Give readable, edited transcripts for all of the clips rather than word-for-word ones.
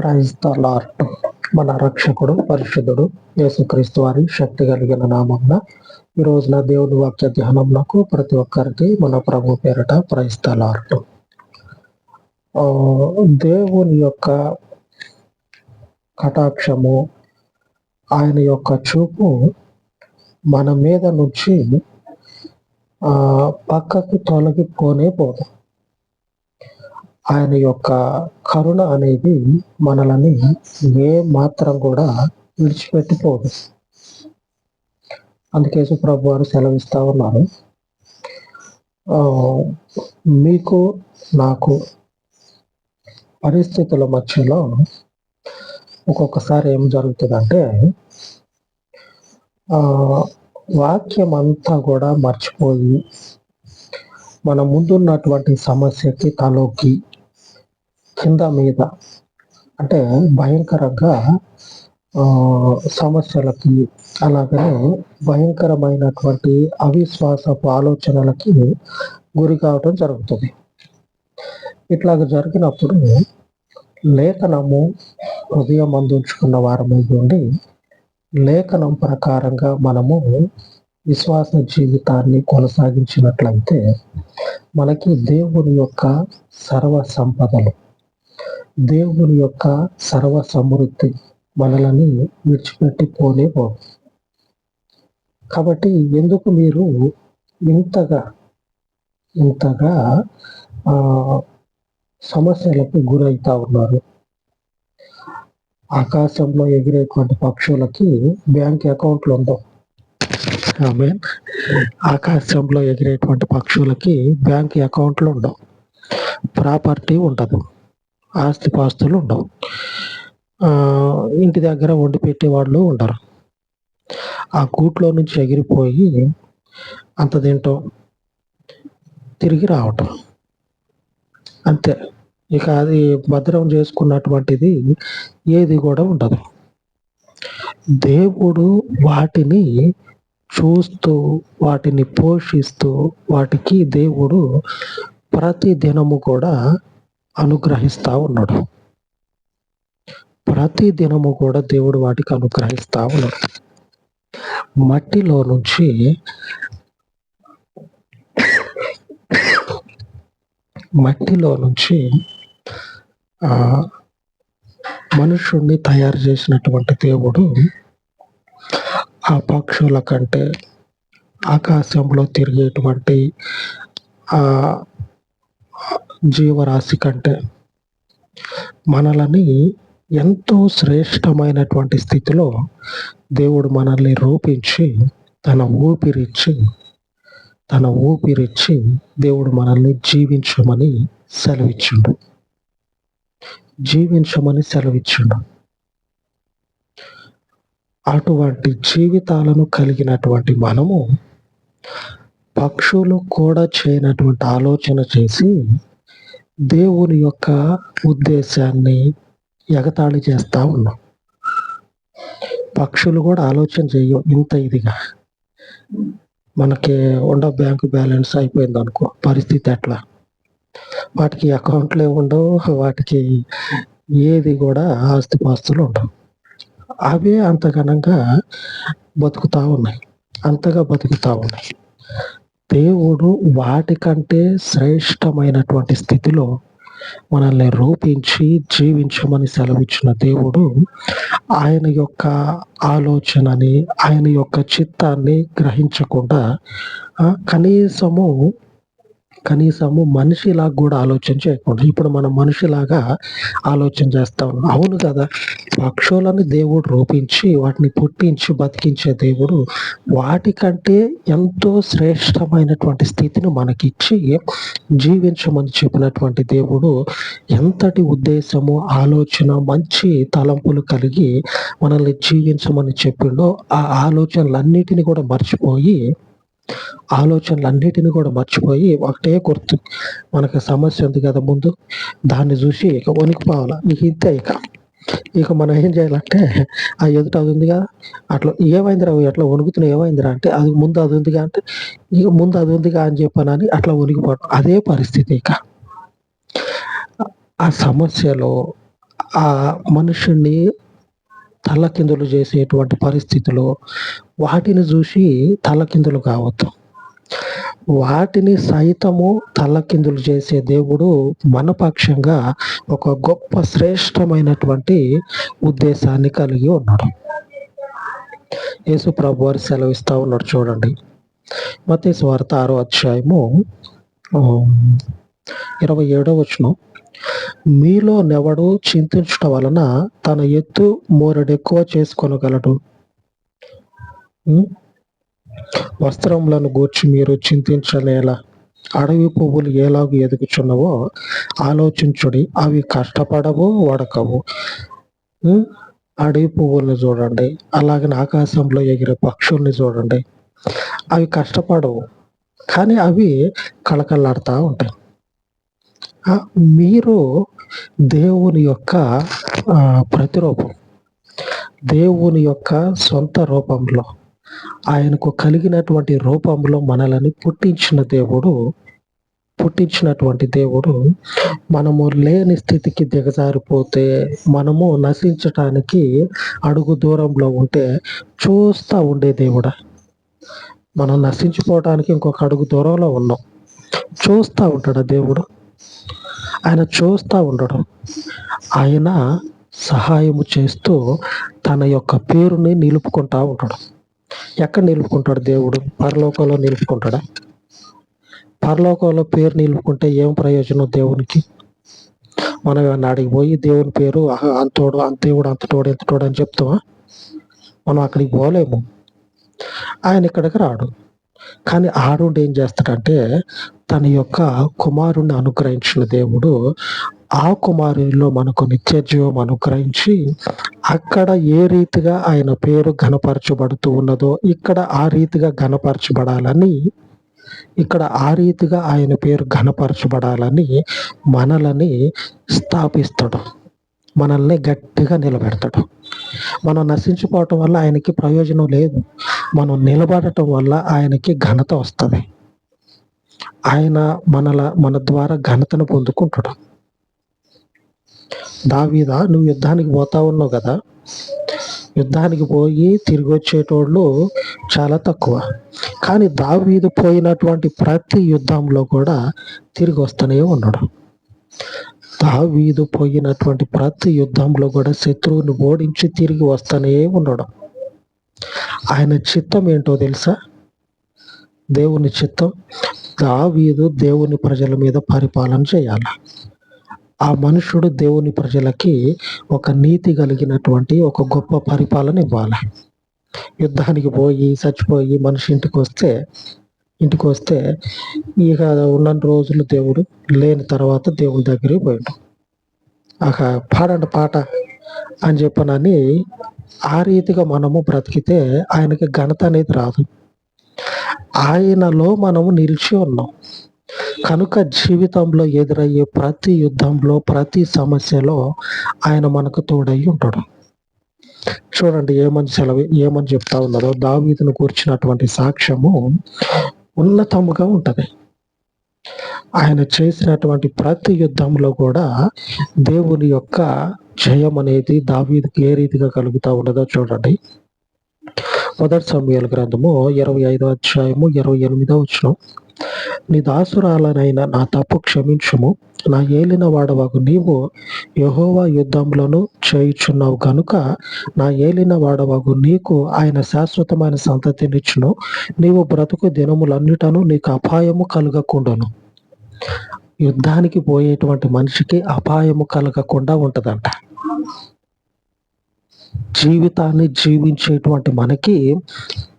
Praise the lord. మన రక్షకుడు పరిశుద్ధుడు యేసుక్రీస్తు వారి శక్తి కలిగిన నామమున ఈ రోజున దేవుని వాక్య ధ్యానమునకు ప్రతి ఒక్కరికి మన ప్రభు పేరట ప్రైజ్ ద లార్డ్. దేవుని యొక్క కటాక్షము, ఆయన యొక్క చూపు మన మీద నుంచి పక్కకి తొలగిపోనే పోదు. ఆయన యొక్క కరుణ అనేది మనలని ఏ మాత్రం కూడా విడిచిపెట్టిపోదు. అందుకే ప్రభు వారు సెలవిస్తా ఉన్నారు, మీకు నాకు పరిస్థితుల మధ్యలో ఒక్కొక్కసారి ఏం జరుగుతుందంటే వాక్యం అంతా కూడా మర్చిపోయి మన ముందున్నటువంటి సమస్యకి తలోకి కింద మీద అంటే భయంకరంగా సమస్యలకి, అలాగనే భయంకరమైనటువంటి అవిశ్వాసపు ఆలోచనలకి గురి కావటం జరుగుతుంది. ఇట్లాగ జరిగినప్పుడు లేఖనము హృదయం అందించుకున్న వారమై ఉండి లేఖనం ప్రకారంగా మనము విశ్వాస జీవితాన్ని కొనసాగించినట్లయితే మనకి దేవుని యొక్క సర్వ సంపదలు, దేవుని యొక్క సర్వ సమృద్ధి మనలని విడిచిపెట్టిపోనే పోదు. కాబట్టి ఎందుకు మీరు ఇంతగా సమస్యలకు గురవుతా ఉన్నారు? ఆకాశంలో ఎగిరేటువంటి పక్షులకి బ్యాంక్ అకౌంట్లు ఉండవు. ఆకాశంలో ఎగిరేటువంటి పక్షులకి బ్యాంక్ అకౌంట్లు ఉండవు, ప్రాపర్టీ ఉండదు, ఆస్తిపాస్తులు ఉండవు, ఇంటి దగ్గర వండి పెట్టేవాళ్ళు ఉండరు. ఆ గూట్లో నుంచి ఎగిరిపోయి అంత తింటాం, తిరిగి రావటం అంతే. ఇక అది భద్రం చేసుకున్నటువంటిది ఏది కూడా ఉండదు. దేవుడు వాటిని చూస్తూ, వాటిని పోషిస్తూ, వాటికి దేవుడు ప్రతి దినము కూడా అనుగ్రహిస్తా ఉన్నాడు. ప్రతి దినము కూడా దేవుడు వాటికి అనుగ్రహిస్తా ఉన్నాడు. మట్టిలో నుంచి మనుషుణ్ణి తయారు చేసినటువంటి దేవుడు ఆ పక్షుల కంటే, ఆకాశంలో తిరిగేటువంటి ఆ జీవరాశి కంటే మనలని ఎంతో శ్రేష్టమైనటువంటి స్థితిలో దేవుడు మనల్ని రూపించి తన ఊపిరిచ్చి దేవుడు మనల్ని జీవించమని సెలవిచ్చిండు. అటువంటి జీవితాలను కలిగినటువంటి మనము పక్షులు కూడా చేయనటువంటి ఆలోచన చేసి దేవుని యొక్క ఉద్దేశాన్ని ఎగతాళి చేస్తా ఉన్నాం. పక్షులు కూడా ఆలోచన చేయవు ఇంత ఇదిగా. మనకి బ్యాంకు బ్యాలెన్స్ అయిపోయింది అనుకో, పరిస్థితి ఎట్లా? వాటికి అకౌంట్లే ఉండవు, వాటికి ఏది కూడా ఆస్తిపాస్తులు ఉండవు. అవే అంతగా బతుకుతా ఉన్నాయి. దేవుడు వాటికంటే శ్రేష్టమైనటువంటి స్థితిలో మనల్ని రూపించి జీవించమని సెలవిచ్చిన దేవుడు ఆయన యొక్క ఆలోచనని, ఆయన యొక్క చిత్తాన్ని గ్రహించకుండా కనీసము మనిషిలాగా కూడా ఆలోచన చేయకుండా ఇప్పుడు మనం మనిషిలాగా ఆలోచన చేస్తా ఉన్నాం. అవును కదా, పక్షులను దేవుడు రూపించి వాటిని పుట్టించి బతికించే దేవుడు వాటికంటే ఎంతో శ్రేష్టమైనటువంటి స్థితిని మనకిచ్చి జీవించమని చెప్పినటువంటి దేవుడు ఎంతటి ఉద్దేశము, ఆలోచన, మంచి తలంపులు కలిగి మనల్ని జీవించమని చెప్పిండో ఆ ఆలోచనలన్నిటిని కూడా మర్చిపోయి ఒకటే గుర్తు, మనకు సమస్య ఉంది కదా ముందు, దాన్ని చూసి ఇక వణికిపోవాలా. ఇంతే ఇక మనం ఏం చేయాలంటే ఆ ఎదుట అది ఉందిగా, అట్లా ఏమైందిరా అట్లా వణుకుతున్నా, ఏమైందిరా అంటే అది ముందు అది ఉందిగా అంటే ఇక ముందు అది ఉందిగా అని చెప్పానని అట్లా వణికిపోవడం. అదే పరిస్థితి. ఇక ఆ సమస్యలో, ఆ మనుషుణ్ణి తలకిందులు చేసేటువంటి పరిస్థితిలో వాటిని చూసి తలకిందులు కావద్దు. వాటిని సైతము తలకిందులు చేసే దేవుడు మన పక్షంగా ఒక గొప్ప శ్రేష్టమైనటువంటి ఉద్దేశాన్ని కలిగి ఉన్నాడు. యేసు ప్రభు వారు సెలవిస్తా ఉన్నాడు చూడండి. మత్తయి సువార్త 6వ అధ్యాయము 27వ వచనం. మీలో నెవడు చింతించుట వలన తన ఎత్తు మోరెడెక్కువ చేసుకొనగలడు. వస్త్రములను గూర్చి మీరు చింతించనేలా? అడవి పువ్వులు ఎలాగూ ఎదుగుచున్నవో ఆలోచించుడి. అవి కష్టపడవు, వడకవు. అడవి పువ్వుల్ని చూడండి, అలాగనే ఆకాశంలో ఎగిరే పక్షుల్ని చూడండి. అవి కష్టపడవు, కానీ అవి కళకళలాడుతూ ఉంటాయి. మీరు దేవుని యొక్క ప్రతిరూపం. దేవుని యొక్క సొంత రూపంలో, ఆయనకు కలిగినటువంటి రూపంలో మనల్ని పుట్టించినటువంటి దేవుడు మనము లేని స్థితికి దిగజారిపోతే, మనము నశించటానికి అడుగు దూరంలో ఉంటే చూస్తూ ఉండే దేవుడా? మనం నశించిపోవటానికి ఇంకొక అడుగు దూరంలో ఉన్నాం. చూస్తూ ఉంటాడా దేవుడు? ఆయన చూస్తూ ఉండడం, ఆయన సహాయము చేస్తూ తన యొక్క పేరుని నిలుపుకుంటా ఉంటాడు. ఎక్కడ నిలుపుకుంటాడు దేవుడు? పరలోకంలో నిలుపుకుంటాడా? పరలోకంలో పేరు నిలుపుకుంటే ఏం ప్రయోజనం దేవునికి? మనం ఏమన్నా అడిగి పోయి దేవుని పేరు అంతోడు, అంతేవుడు, అంతటోడు, ఎంతటోడు అని చెప్తామా? మనం అక్కడికి పోలేము. ఆయన ఇక్కడికి రాడు. కానీ ఆడుండి ఏం చేస్తాడంటే, తన యొక్క కుమారుణ్ణి అనుగ్రహించిన దేవుడు ఆ కుమారునిలో మనకు నిత్య జీవం అనుగ్రహించి, అక్కడ ఏ రీతిగా ఆయన పేరు ఘనపరచబడుతూ ఉన్నదో ఇక్కడ ఆ రీతిగా ఘనపరచబడాలని, ఇక్కడ ఆ రీతిగా ఆయన పేరు ఘనపరచబడాలని మనల్ని స్థాపిస్తాడు. మనల్ని గట్టిగా నిలబెడతాడు. మనం నశించిపోవటం వల్ల ఆయనకి ప్రయోజనం లేదు. మనం నిలబడటం వల్ల ఆయనకి ఘనత వస్తుంది. ఆయన మన ద్వారా ఘనతను పొందుకుంటాడు. దావీదా, నువ్వు యుద్ధానికి పోతా ఉన్నావు కదా, యుద్ధానికి పోయి తిరిగి వచ్చేటోళ్ళు చాలా తక్కువ. కానీ దావీదు పోయినటువంటి ప్రతి యుద్ధంలో కూడా తిరిగి వస్తూనే ఉన్నాడు. దావీదు పోయినటువంటి ప్రతి యుద్ధంలో కూడా శత్రువుని ఓడించి తిరిగి వస్తూనే ఉన్నాడు. ఆయన చిత్తం ఏంటో తెలుసా? దేవుని చిత్తం, దావీదు దేవుని ప్రజల మీద పరిపాలన చేయాలి. ఆ మనుషుడు దేవుని ప్రజలకి ఒక నీతి కలిగినటువంటి ఒక గొప్ప పరిపాలన ఇవ్వాలి. యుద్ధానికి పోయి చచ్చిపోయి మనిషి ఇంటికి వస్తే ఇక ఉన్న రోజులు దేవుడు లేని తర్వాత దేవుని దగ్గరికి పోయాడు. పాడండి పాట అని చెప్పనని ఆ రీతిగా మనము బ్రతికితే ఆయనకి ఘనత అనేది రాదు. ఆయనలో మనము నిలిచి ఉన్నాం కనుక జీవితంలో ఎదురయ్యే ప్రతి యుద్ధంలో, ప్రతి సమస్యలో ఆయన మనకు తోడై ఉంటాడు. చూడండి ఏమని చెప్తా ఉన్నారో. దావీదును కూర్చున్నటువంటి సాక్ష్యము ఉన్నతముగా ఉంటది. ఆయన చేసినటువంటి ప్రతి యుద్ధంలో కూడా దేవుని యొక్క జయం అనేది దావీదుకి ఏ రీతిగా కలుగుతా ఉన్నదో చూడండి. 1 సమూయేలు గ్రంథము 25వ అధ్యాయము 28వ వచనం. నీ దాసురాలనైన నా తప్పు క్షమించుము, నా ఏలిన వాడవగు నీవు యెహోవా యుద్ధములను చేయుచున్నావు గనుక నా ఏలిన వాడవగు నీకు ఆయన శాశ్వతమైన సంతతినిచ్చును. నీవు బ్రతుకు దినములన్నిటను నీకు అపాయము కలగకుండాను. యుద్ధానికి పోయేటువంటి మనిషికి అపాయము కలగకుండా ఉంటదంట. జీవితాన్ని జీవించేటువంటి మనకి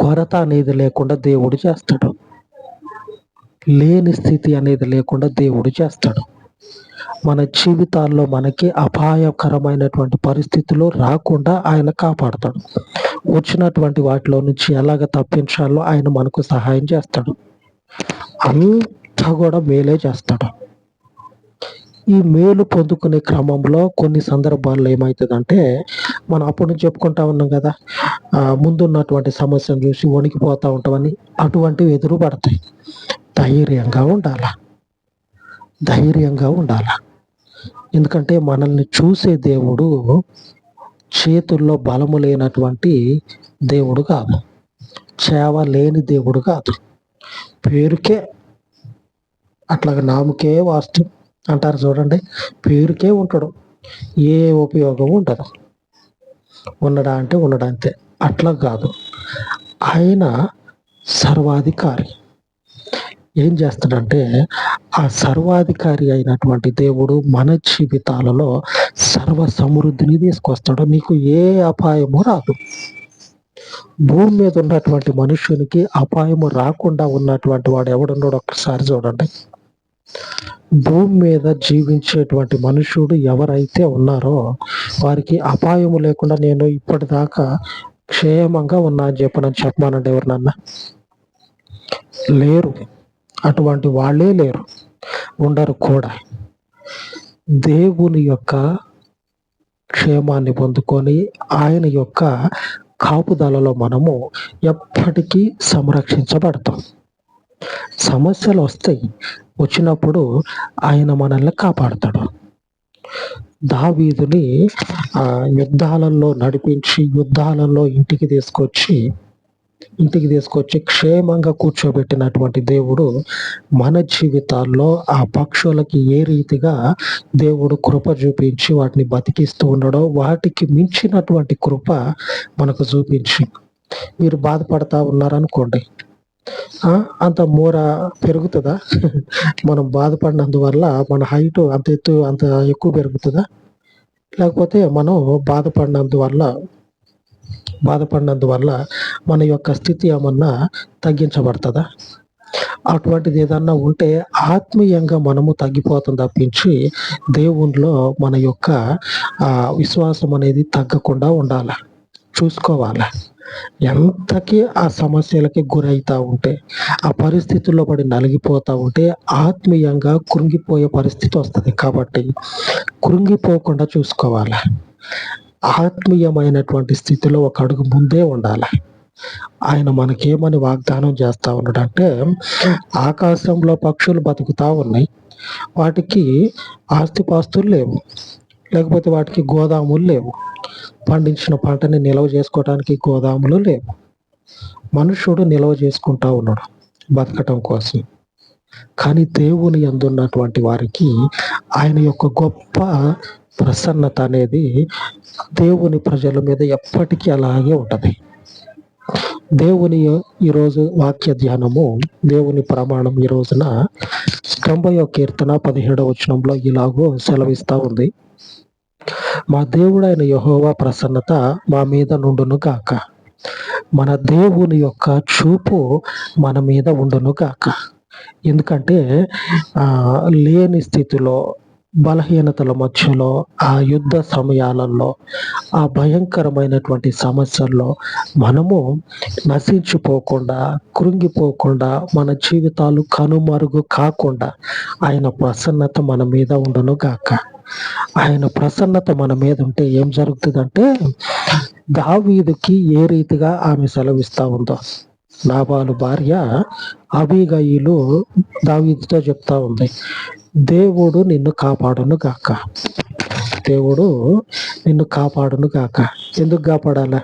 కొరత అనేది లేకుండా దేవుడు చేస్తాడు. లేని స్థితి అనేది లేకుండా దేవుడు చేస్తాడు. మన జీవితాల్లో మనకి అపాయకరమైనటువంటి పరిస్థితులు రాకుండా ఆయన కాపాడుతాడు. వచ్చినటువంటి వాటిలో నుంచి ఎలాగ తప్పించాలో ఆయన మనకు సహాయం చేస్తాడు. అంతా కూడా మేలే చేస్తాడు. ఈ మేలు పొందుకునే క్రమంలో కొన్ని సందర్భాల్లో ఏమవుతుందంటే, మనం అప్పటి నుంచి చెప్పుకుంటా ఉన్నాం కదా, ముందున్నటువంటి సమస్యను చూసి వణికిపోతూ ఉంటామని. అటువంటివి ఎదురు పడతాయి. ధైర్యంగా ఉండాల. ఎందుకంటే మనల్ని చూసే దేవుడు చేతుల్లో బలము లేనటువంటి దేవుడు కాదు, చేవ లేని దేవుడు కాదు. పేరుకే అట్లాగా నామకే వాస్తు అంటారు చూడండి, పేరుకే ఉంటాడు, ఏ ఉపయోగం ఉండదు. ఉండడా అంటే ఉండడా అంతే. అట్లా కాదు, ఆయన సర్వాధికారి. ఏం చేస్తాడంటే ఆ సర్వాధికారి అయినటువంటి దేవుడు మన జీవితాలలో సర్వ సమృద్ధిని తీసుకొస్తాడు. నీకు ఏ అపాయము రాదు. భూమి మీద ఉన్నటువంటి మనుష్యునికి అపాయము రాకుండా ఉన్నటువంటి వాడు ఎవడున్నాడు ఒక్కసారి చూడండి. భూమి మీద జీవించేటువంటి మనుషుడు ఎవరైతే ఉన్నారో వారికి అపాయము లేకుండా నేను ఇప్పటిదాకా క్షేమంగా ఉన్నా అని చెప్పమానండి ఎవరినన్నా? లేరు, అటువంటి వాళ్ళే లేరు, ఉండరు కూడా. దేవుని యొక్క క్షేమాన్ని పొందుకొని ఆయన యొక్క కాపుదలలో మనము ఎప్పటికీ సంరక్షించబడతాం. సమస్యలు వస్తాయి, వచ్చినప్పుడు ఆయన మనల్ని కాపాడుతాడు. దావీదుని యుద్ధాలలో నడిపించి యుద్ధాలలో ఇంటికి తీసుకొచ్చి క్షేమంగా కూర్చోబెట్టినటువంటి దేవుడు మన జీవితాల్లో ఆ పక్షులకి ఏ రీతిగా దేవుడు కృప చూపించి వాటిని బతికిస్తూ ఉన్నాడో వాటికి మించినటువంటి కృప మనకు చూపించి, మీరు బాధపడతా ఉన్నారనుకోండి, అంత మూర పెరుగుతుందా? మనం బాధపడినందువల్ల మన హైట్ అంత ఎక్కువ పెరుగుతుందా? లేకపోతే మనం బాధపడినందువల్ల మన యొక్క స్థితి ఏమన్నా తగ్గించబడుతుందా? అటువంటిది ఏదన్నా ఉంటే ఆత్మీయంగా మనము తగ్గిపోతాం తప్పించి దేవునిలో మన యొక్క విశ్వాసం అనేది తగ్గకుండా ఉండాలి, చూసుకోవాలి. ఎంతకీ ఆ సమస్యలకి గురవుతూ ఉంటే, ఆ పరిస్థితుల్లో పడి నలిగిపోతూ ఉంటే ఆత్మీయంగా కృంగిపోయే పరిస్థితి వస్తుంది. కాబట్టి కృంగిపోకుండా చూసుకోవాలి. ఆత్మీయమైనటువంటి స్థితిలో ఒక అడుగు ముందే ఉండాలి. ఆయన మనకేమని వాగ్దానం చేస్తూ ఉన్నాడంటే, ఆకాశంలో పక్షులు బతుకుతా ఉన్నాయి, వాటికి ఆస్తిపాస్తులు లేవు, లేకపోతే వాటికి గోదాములు లేవు, పండించిన పంటని నిల్వ చేసుకోవడానికి గోదాములు లేవు. మనుషుడు నిల్వ చేసుకుంటా ఉన్నాడు బతకటం కోసం. కానీ దేవుని యందు ఉన్నటువంటి వారికి ఆయన యొక్క గొప్ప ప్రసన్నత అనేది దేవుని ప్రజల మీద ఎప్పటికీ అలాగే ఉంటది. దేవుని ఈరోజు వాక్య ధ్యానము, దేవుని ప్రమాణం ఈ రోజున 90వ కీర్తన 17వ వచనంలో ఇలాగో సెలవిస్తా ఉంది. మా దేవుడైన యెహోవా ప్రసన్నత మా మీద నుండును గాక. మన దేవుని యొక్క చూపు మన మీద ఉండును గాక. ఎందుకంటే లేని స్థితిలో, బలహీనతల మధ్యలో, ఆ యుద్ధ సమయాలలో, ఆ భయంకరమైనటువంటి సమస్యల్లో మనము నశించిపోకుండా, కృంగిపోకుండా, మన జీవితాలు కనుమరుగు కాకుండా ఆయన ప్రసన్నత మన మీద ఉండును గాక. ఆయన ప్రసన్నత మన మీద ఉంటే ఏం జరుగుతుందంటే, దావీదుకి ఏ రీతిగా ఆమె సెలవిస్తా ఉందో, నాబాలు భార్య అబీగయీలు దావీదుతో చెప్తా ఉంది, దేవుడు నిన్ను కాపాడును గాక, దేవుడు నిన్ను కాపాడును గాక. ఎందుకు కాపాడాల?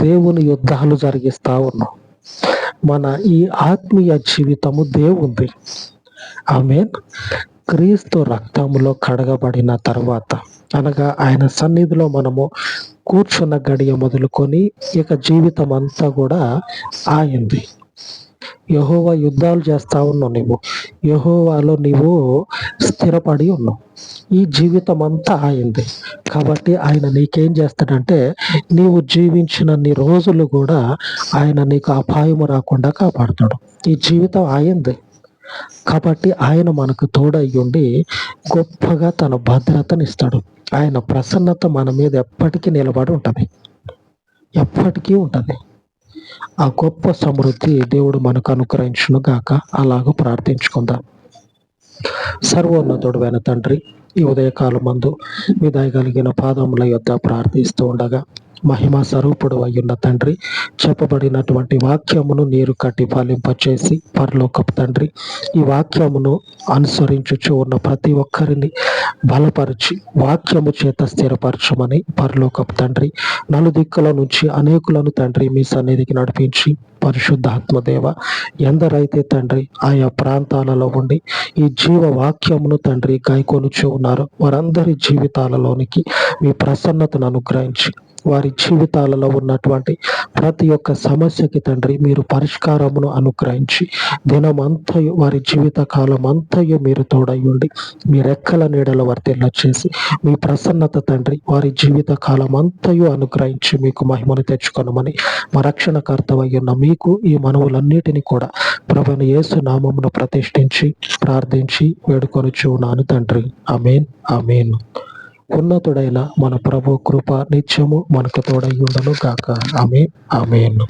దేవుని యుద్ధాలు జరిగిస్తా ఉన్నాం. మన ఈ ఆత్మీయ జీవితము దేవుంది. ఆమేన్. క్రీస్తు రక్తములో కడగబడిన తర్వాత, అనగా ఆయన సన్నిధిలో మనము కూర్చున్న గడియ మొదలుకొని ఇక జీవితం అంతా కూడా ఆయింది. యెహోవా యుద్ధాలు చేస్తా ఉన్నావు, నువ్వు యెహోవాలో నీవు స్థిరపడి ఉన్నావు. ఈ జీవితం అంతా ఆయింది. కాబట్టి ఆయన నీకేం చేస్తాడంటే, నీవు జీవించినన్ని రోజులు కూడా ఆయన నీకు అపాయము రాకుండా కాపాడుతాడు. ఈ జీవితం ఆయింది కాబట్టి ఆయన మనకు తోడయ్యుండి గొప్పగా తన భద్రతనిస్తాడు. ఆయన ప్రసన్నత మన మీద ఎప్పటికీ నిలబడి ఉంటుంది, ఎప్పటికీ ఉంటుంది. ఆ గొప్ప సమృద్ధి దేవుడు మనకు అనుగ్రహించును గాక. అలాగూ ప్రార్థించుకుందాం. సర్వోన్నతుడైన తండ్రి, ఈ ఉదయకాలం మందు మీ దయ కలిగిన పాదముల యొద్ద ప్రార్థిస్తూ ఉండగా మహిమ స్వరూపుడు అయ్యున్న తండ్రి, చెప్పబడినటువంటి వాక్యమును నీరు కట్టి ఫలింపచేసి పరలోకపు తండ్రి, ఈ వాక్యమును అనుసరించుచు ఉన్న ప్రతి ఒక్కరిని బలపరిచి వాక్యము చేత స్థిరపరచమని పరలోకపు తండ్రి, నలుదిక్కుల నుంచి అనేకులను తండ్రి మీ సన్నిధికి నడిపించి పరిశుద్ధాత్మదేవ, ఎందరైతే తండ్రి ఆయా ప్రాంతాలలో ఉండి ఈ జీవ వాక్యమును తండ్రి గాయకొనుచు ఉన్నారు, వారందరి జీవితాలలోనికి మీ ప్రసన్నతను అనుగ్రహించి వారి జీవితాలలో ఉన్నటువంటి ప్రతి ఒక్క సమస్యకి తండ్రి మీరు పరిష్కారమును అనుగ్రహించి దినమంతయు వారి జీవిత కాలం అంతయు మీరు తోడయ్యుండి మీ రెక్కల నీడల వర్తిల్ల చేసి మీ ప్రసన్నత తండ్రి వారి జీవిత కాలం అంతయు అనుగ్రహించి మీకు మహిమను తెచ్చుకొనమని మా రక్షణకర్తవయ్యున్న మీకు ఈ మనవులన్నిటినీ కూడా ప్రభువైన యేసు నామమును ప్రతిష్ఠించి ప్రార్థించి వేడుకొనుచున్నాను తండ్రి. ఆమేన్, ఆమేన్. ఉన్నతుడైన మన ప్రభు కృప నిత్యము మనకు తోడై ఉండును గాక. ఆమేన్, ఆమేన్.